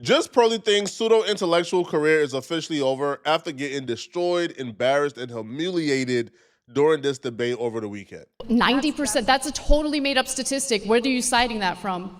Just Pearly Thing's pseudo-intellectual career is officially over after getting destroyed, embarrassed, and humiliated during this debate over the weekend. 90%, that's a totally made up statistic. Where are you citing that from?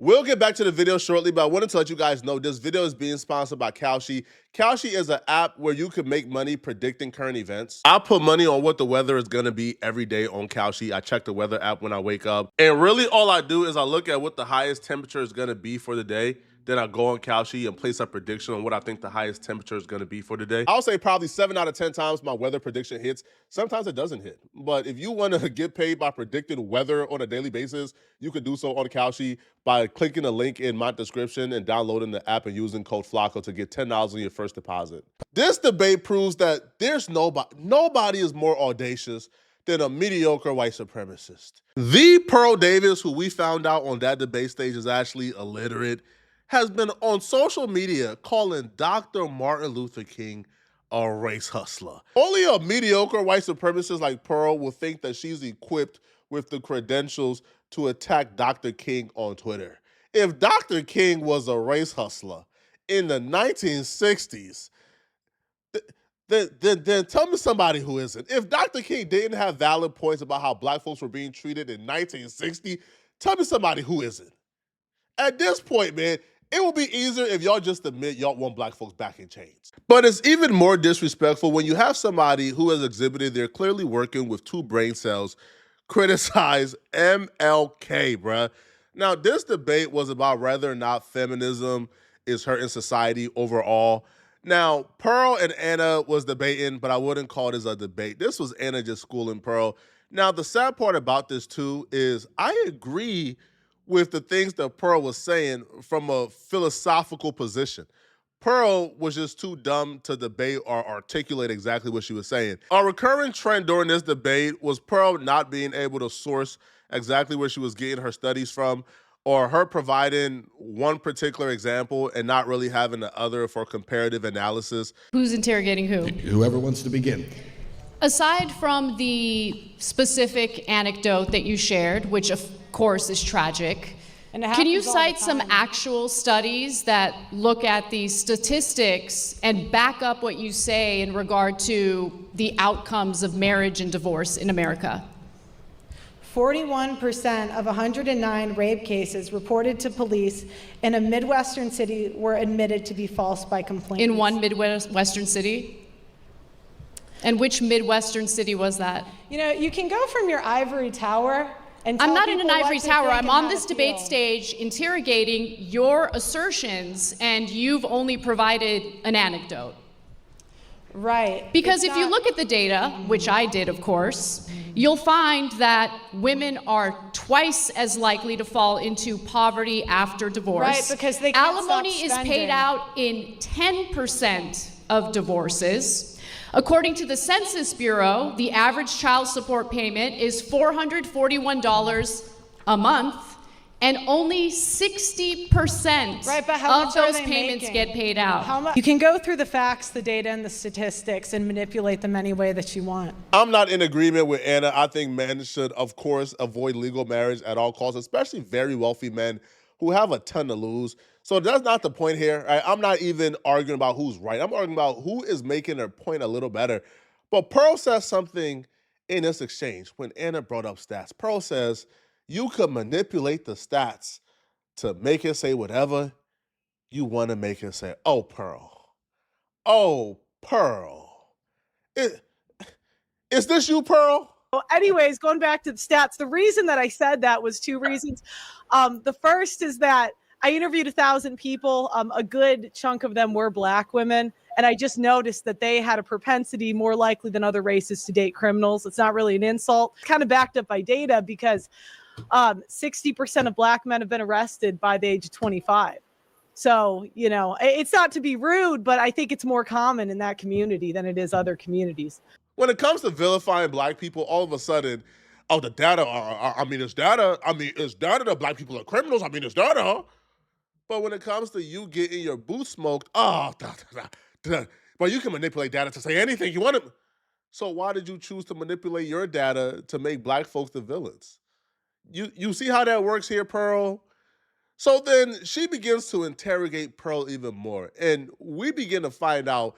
We'll get back to the video shortly, but I wanted to let you guys know this video is being sponsored by Kalshi. Kalshi is an app where you can make money predicting current events. I put money on what the weather is going to be every day on Kalshi. I check the weather app when I wake up. And really all I do is I look at what the highest temperature is going to be for the day. Then I go on Kalshi and place a prediction on what I think the highest temperature is going to be for the day. I'll say probably 7 out of 10 times my weather prediction hits. Sometimes it doesn't hit. But if you want to get paid by predicting weather on a daily basis, you can do so on Kalshi by clicking the link in my description and downloading the app and using code FLACO to get $10 on your first deposit. This debate proves that there's nobody is more audacious than a mediocre white supremacist. The Pearl Davis, who we found out on that debate stage is actually illiterate, has been on social media calling Dr. Martin Luther King a race hustler. Only a mediocre white supremacist like Pearl will think that she's equipped with the credentials to attack Dr. King on Twitter. If Dr. King was a race hustler in the 1960s, then tell me somebody who isn't. If Dr. King didn't have valid points about how black folks were being treated in 1960, tell me somebody who isn't. At this point, man, it will be easier if y'all just admit y'all want black folks back in chains. But it's even more disrespectful when you have somebody who has exhibited they're clearly working with 2 brain cells criticize MLK, bruh. Now, this debate was about whether or not feminism is hurting society overall. Now, Pearl and Anna was debating, but I wouldn't call this a debate. This was Anna just schooling Pearl. Now, the sad part about this, too, is I agree with the things that Pearl was saying from a philosophical position. Pearl was just too dumb to debate or articulate exactly what she was saying. A recurring trend during this debate was Pearl not being able to source exactly where she was getting her studies from, or her providing one particular example and not really having the other for comparative analysis. Who's interrogating who? Whoever wants to begin. Aside from the specific anecdote that you shared, which of course is tragic, can you cite some actual studies that look at these statistics and back up what you say in regard to the outcomes of marriage and divorce in America? 41% of 109 rape cases reported to police in a Midwestern city were admitted to be false by complainants. In one Midwestern city? And which Midwestern city was that? You know, you can go from your ivory tower and tell I'm not in people an what ivory to tower. think I'm and on how this to debate feel. stage interrogating your assertions, and you've only provided an anecdote. Right. Because It's if you not- look at the data, which I did, of course, you'll find that women are twice as likely to fall into poverty after divorce. Right, because they can't stop Alimony is paid spending. out in 10% of divorces. According to the Census Bureau, the average child support payment is $441 a month, and only 60% Right, but how of much are those they payments making? get paid out. How much? You can go through the facts, the data, and the statistics and manipulate them any way that you want. I'm not in agreement with Anna. I think men should, of course, avoid legal marriage at all costs, especially very wealthy men who have a ton to lose. So that's not the point here. Right? I'm not even arguing about who's right. I'm arguing about who is making their point a little better. But Pearl says something in this exchange when Anna brought up stats. Pearl says, you could manipulate the stats to make it say whatever you want to make it say. Oh, Pearl. Oh, Pearl. Is this you, Pearl? Well, anyways, going back to the stats, the reason that I said that was 2 reasons. The first is that I interviewed 1,000 people. A good chunk of them were Black women. And I just noticed that they had a propensity more likely than other races to date criminals. It's not really an insult. It's kind of backed up by data because 60% of Black men have been arrested by the age of 25. So, you know, it's not to be rude, but I think it's more common in that community than it is other communities. When it comes to vilifying Black people, all of a sudden, oh, the data, it's data. It's data that Black people are criminals. It's data, huh? But when it comes to you getting your boots smoked, but you can manipulate data to say anything you want to. So why did you choose to manipulate your data to make Black folks the villains? You see how that works here, Pearl? So then she begins to interrogate Pearl even more. And we begin to find out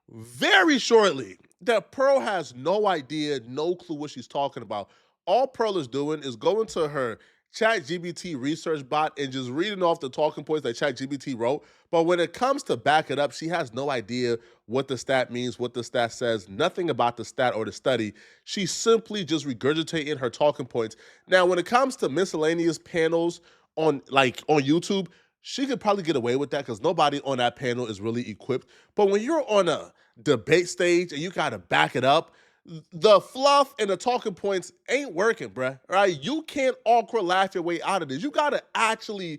very shortly that Pearl has no idea, no clue what she's talking about. All Pearl is doing is going to her ChatGPT research bot and just reading off the talking points that ChatGPT wrote. But when it comes to back it up, she has no idea what the stat means, what the stat says, nothing about the stat or the study. She's simply just regurgitating her talking points. Now, when it comes to miscellaneous panels on YouTube, she could probably get away with that because nobody on that panel is really equipped. But when you're on a debate stage and you got to back it up, the fluff and the talking points ain't working, bruh. Right? You can't awkward laugh your way out of this. You got to actually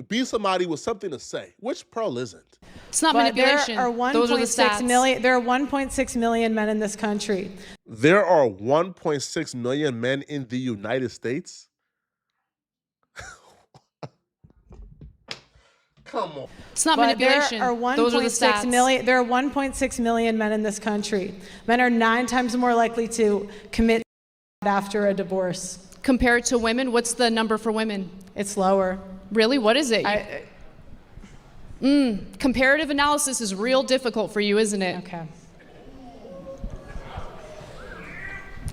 be somebody with something to say, which Pearl isn't. It's not But manipulation. there are Those are the stats. there are 1.6 million men in this country. There are 1.6 million men in the United States. Come on. It's not But manipulation. there are Those are the 1.6 stats. million. There are 1.6 million men in this country. Men are 9 times more likely to commit after a divorce. Compared to women, what's the number for women? It's lower. Really? What is it? Comparative analysis is real difficult for you, isn't it? Okay.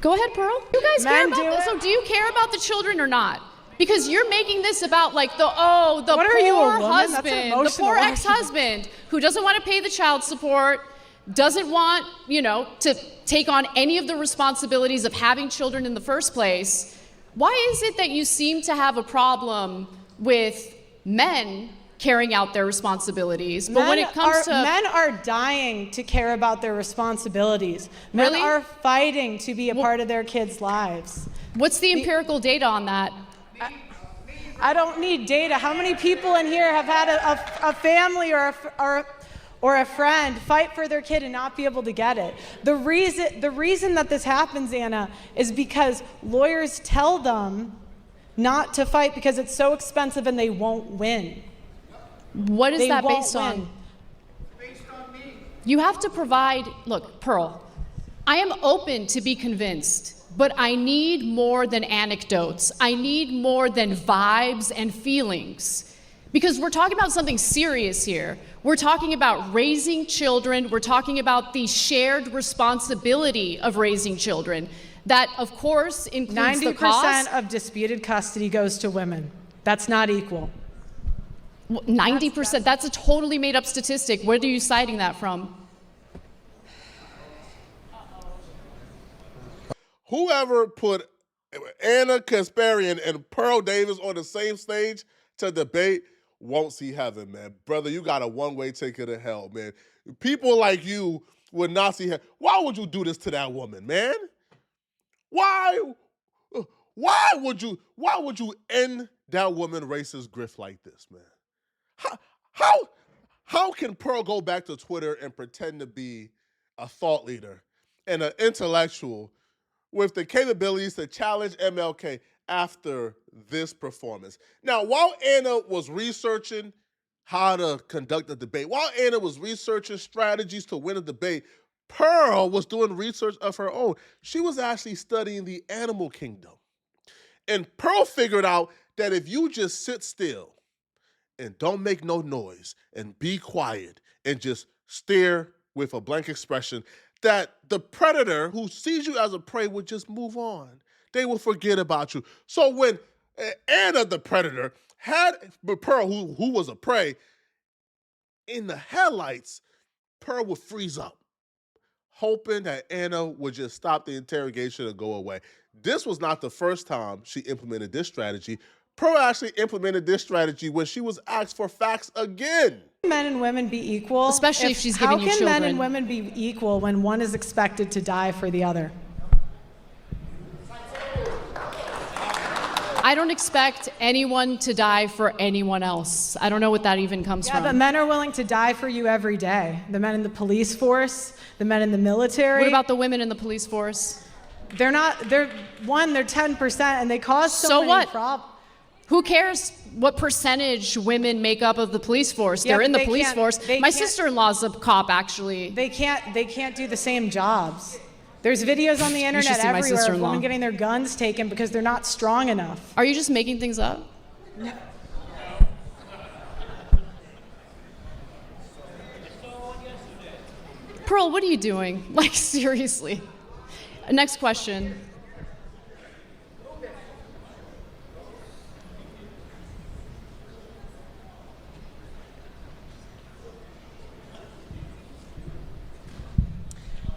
Go ahead, Pearl. You guys Men care about do this? it. So do you care about the children or not? Because you're making this about like the poor are you, a woman? That's an husband, the emotional poor argument. ex-husband who doesn't want to pay the child support, doesn't want, to take on any of the responsibilities of having children in the first place. Why is it that you seem to have a problem with men carrying out their responsibilities? But when it comes to men are dying to care about their responsibilities. Men Really? are fighting to be a part of their kids' lives. what's the empirical data on that? I don't need data. How many people in here have had a family or a friend fight for their kid and not be able to get it? The reason that this happens, Anna, is because lawyers tell them not to fight because it's so expensive and they won't win. What is They that won't based on? win. You have to provide, look, Pearl, I am open to be convinced, but I need more than anecdotes. I need more than vibes and feelings. Because we're talking about something serious here. We're talking about raising children. We're talking about the shared responsibility of raising children. That, of course, includes the cost. 90% of disputed custody goes to women. That's not equal. 90%, that's a totally made up statistic. Where are you citing that from? Whoever put Anna Kasparian and Pearl Davis on the same stage to debate won't see heaven, man. Brother, you got a one-way ticket to hell, man. People like you would not see heaven. Why would you do this to that woman, man? Why would you end that woman racist grift like this, man? How can Pearl go back to Twitter and pretend to be a thought leader and an intellectual with the capabilities to challenge MLK after this performance? Now, while Anna was researching how to conduct a debate, while Anna was researching strategies to win a debate, Pearl was doing research of her own. She was actually studying the animal kingdom. And Pearl figured out that if you just sit still and don't make no noise and be quiet and just stare with a blank expression, that the predator who sees you as a prey would just move on. They will forget about you. So when Anna, the predator, had Pearl, who was a prey, in the headlights, Pearl would freeze up, hoping that Anna would just stop the interrogation and go away. This was not the first time she implemented this strategy. Pearl actually implemented this strategy when she was asked for facts again. Men and women be equal? Especially if she's giving you How can men children. and women be equal when one is expected to die for the other? I don't expect anyone to die for anyone else. I don't know what that even comes Yeah, from. but men are willing to die for you every day. The men in the police force, the men in the military. What about the women in the police force? They're 10% and they cause so So many what? problems. Who cares what percentage women make up of the police force? Yeah, They're in but the police force. they My can't- sister-in-law's a cop, actually. They can't do the same jobs. There's videos on the should internet see my everywhere of sister-in-law. women getting their guns taken because they're not strong enough. Are you just making things up? Pearl, what are you doing? Like, seriously. Next question.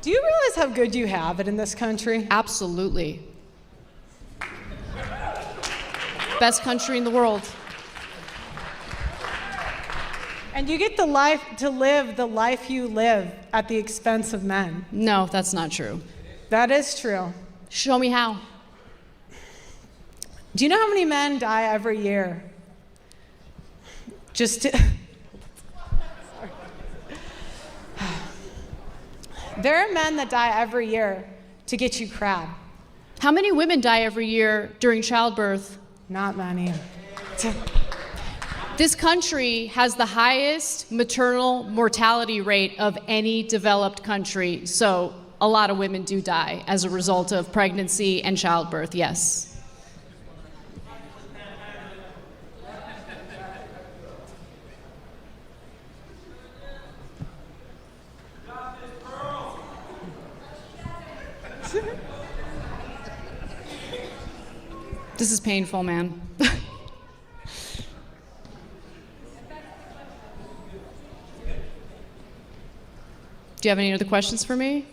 Do you realize how good you have it in this country? Absolutely. Best country in the world. And you get to live the life you live at the expense of men. No, that's not true. That is true. Show me how. Do you know how many men die every year? Just to There are men that die every year to get you crab. How many women die every year during childbirth? Not many. This country has the highest maternal mortality rate of any developed country, so a lot of women do die as a result of pregnancy and childbirth, yes. This is painful, man. Do you have any other questions for me?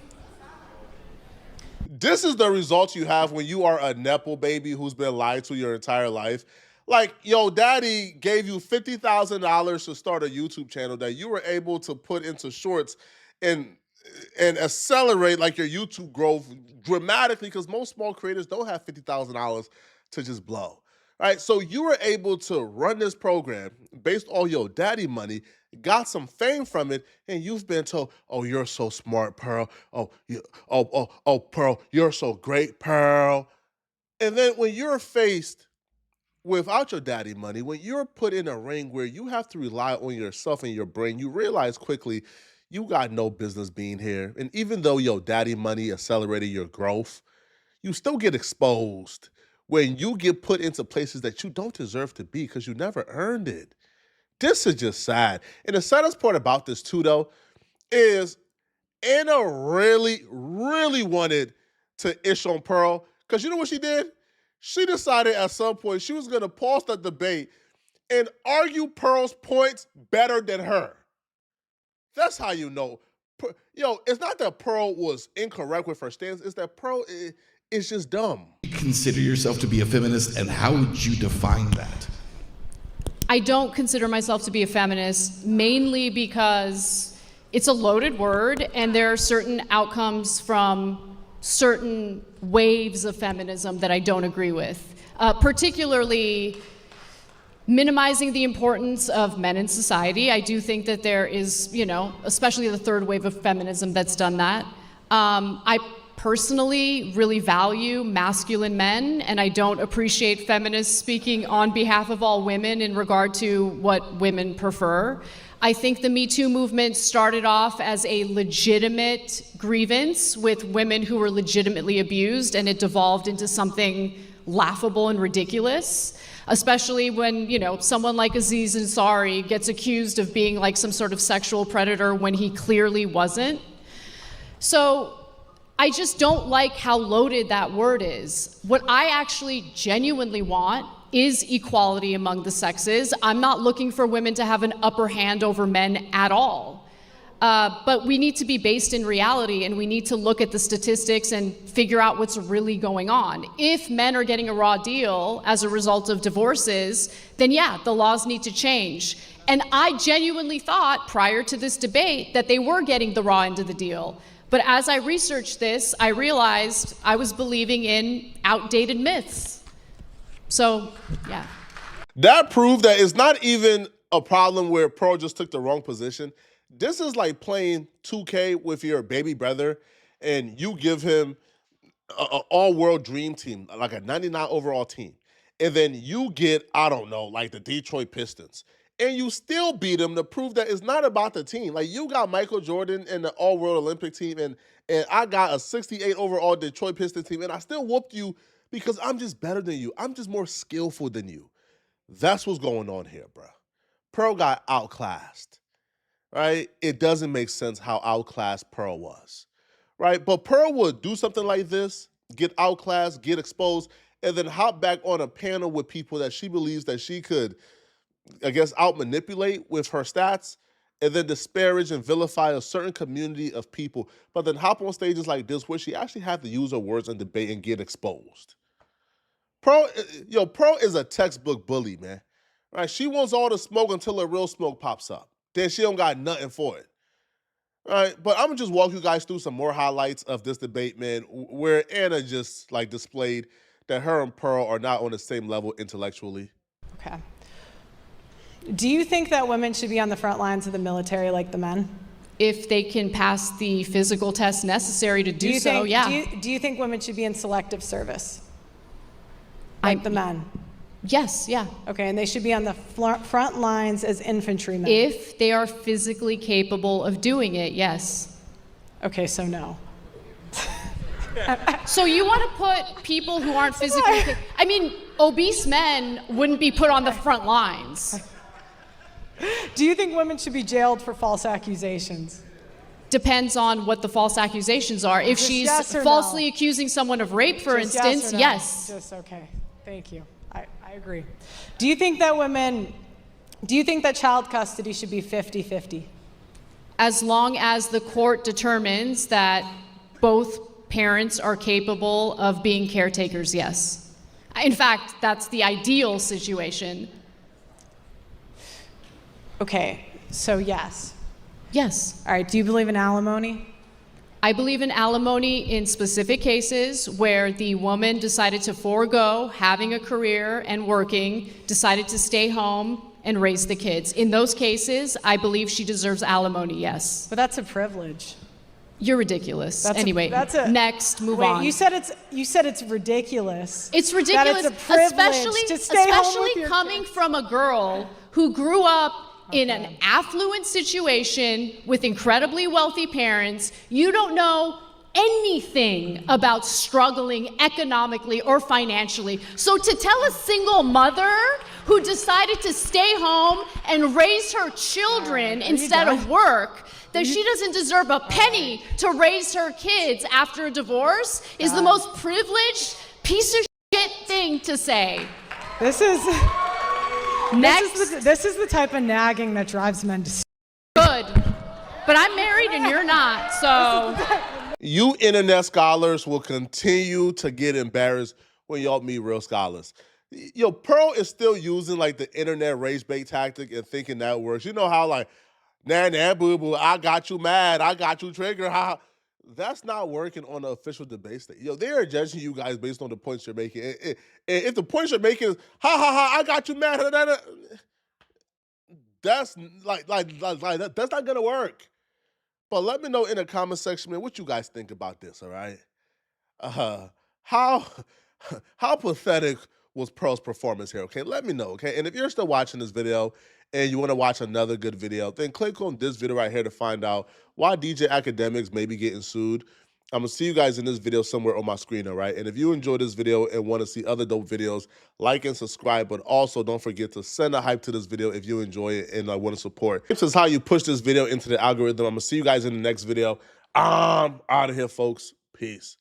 This is the results you have when you are a Nepo baby who's been lied to your entire life. Like, yo, daddy gave you $50,000 to start a YouTube channel that you were able to put into shorts and accelerate like your YouTube growth dramatically, because most small creators don't have $50,000 to just blow, right? So you were able to run this program based on your daddy money, got some fame from it, and you've been told, "Oh, you're so smart, Pearl. Oh, Pearl, you're so great, Pearl." And then when you're faced without your daddy money, when you're put in a ring where you have to rely on yourself and your brain, you realize quickly you got no business being here. And even though your daddy money accelerated your growth, you still get exposed when you get put into places that you don't deserve to be because you never earned it. This is just sad. And the saddest part about this too, though, is Anna really, really wanted to ish on Pearl, because you know what she did? She decided at some point she was going to pause the debate and argue Pearl's points better than her. That's how you know. Yo, it's not that Pearl was incorrect with her stance, it's that Pearl is just dumb. Consider yourself to be a feminist, and how would you define that? I don't consider myself to be a feminist, mainly because it's a loaded word and there are certain outcomes from certain waves of feminism that I don't agree with, particularly minimizing the importance of men in society. I do think that there is, especially the third wave of feminism that's done that. I personally really value masculine men, and I don't appreciate feminists speaking on behalf of all women in regard to what women prefer. I think the Me Too movement started off as a legitimate grievance with women who were legitimately abused, and it devolved into something laughable and ridiculous, especially when, someone like Aziz Ansari gets accused of being like some sort of sexual predator when he clearly wasn't. So I just don't like how loaded that word is. What I actually genuinely want is equality among the sexes. I'm not looking for women to have an upper hand over men at all. But we need to be based in reality, and we need to look at the statistics and figure out what's really going on. If men are getting a raw deal as a result of divorces, then yeah, the laws need to change. And I genuinely thought prior to this debate that they were getting the raw end of the deal. But as I researched this, I realized I was believing in outdated myths. So, yeah. That proved that it's not even a problem where Pearl just took the wrong position. This is like playing 2K with your baby brother, and you give him an all-world dream team, like a 99 overall team. And then you get, I don't know, like the Detroit Pistons. And you still beat them to prove that it's not about the team. Like, you got Michael Jordan and the all-world Olympic team, and and I got a 68 overall Detroit Pistons team, and I still whooped you because I'm just better than you. I'm just more skillful than you. That's what's going on here, bro. Pearl got outclassed, right? It doesn't make sense how outclassed Pearl was, right? But Pearl would do something like this, get outclassed, get exposed, and then hop back on a panel with people that she believes that she could, I guess, out-manipulate with her stats, and then disparage and vilify a certain community of people, but then hop on stages like this where she actually had to use her words in debate and get exposed. Pearl is a textbook bully, man. Right? She wants all the smoke until a real smoke pops up. Then she don't got nothing for it. Right? But I'm gonna just walk you guys through some more highlights of this debate, man, where Anna just like displayed that her and Pearl are not on the same level intellectually. Okay. Do you think that women should be on the front lines of the military like the men? If they can pass the physical test necessary to do so, yeah. Do you think women should be in selective service like the men? Yes, yeah. Okay, and they should be on the front lines as infantrymen. If they are physically capable of doing it, yes. Okay, so no. So you want to put people who aren't physically I mean, obese men wouldn't be put on the front lines. Do you think women should be jailed for false accusations? Depends on what the false accusations are. If Just she's yes or falsely no? accusing someone of rape, for Just instance, yes or no? yes. Just okay. Thank you. I agree. Do you think that child custody should be 50-50? As long as the court determines that both parents are capable of being caretakers, yes. In fact, that's the ideal situation. Okay, so yes. Yes. All right, do you believe in alimony? I believe in alimony in specific cases where the woman decided to forego having a career and working, decided to stay home and raise the kids. In those cases, I believe she deserves alimony, yes. But that's a privilege. You're ridiculous. Next, move on. You said it's ridiculous. It's ridiculous, that it's a privilege to stay home with especially your coming kids. from a girl who grew up in an affluent situation with incredibly wealthy parents. You don't know anything about struggling economically or financially. So to tell a single mother who decided to stay home and raise her children instead of work that she doesn't deserve a penny to raise her kids after a divorce is the most privileged piece of shit thing to say. This is Next. this is the type of nagging that drives men to Good. But I'm married and you're not, so. You internet scholars will continue to get embarrassed when y'all meet real scholars. Yo, Pearl is still using like the internet rage bait tactic and thinking that works. You know how like, nah, boo-boo, I got you mad, I got you triggered, ha. That's not working on the official debate stage. Yo, they are judging you guys based on the points you're making. If the points you're making is, I got you mad, that's that's not gonna work. But let me know in the comment section, man, what you guys think about this, all right? How pathetic was Pearl's performance here, okay? Let me know, okay? And if you're still watching this video and you want to watch another good video, then click on this video right here to find out why DJ Akademiks may be getting sued. I'm going to see you guys in this video somewhere on my screen, all right? And if you enjoyed this video and want to see other dope videos, like and subscribe, but also don't forget to send a hype to this video if you enjoy it and want to support. This is how you push this video into the algorithm. I'm going to see you guys in the next video. I'm out of here, folks. Peace.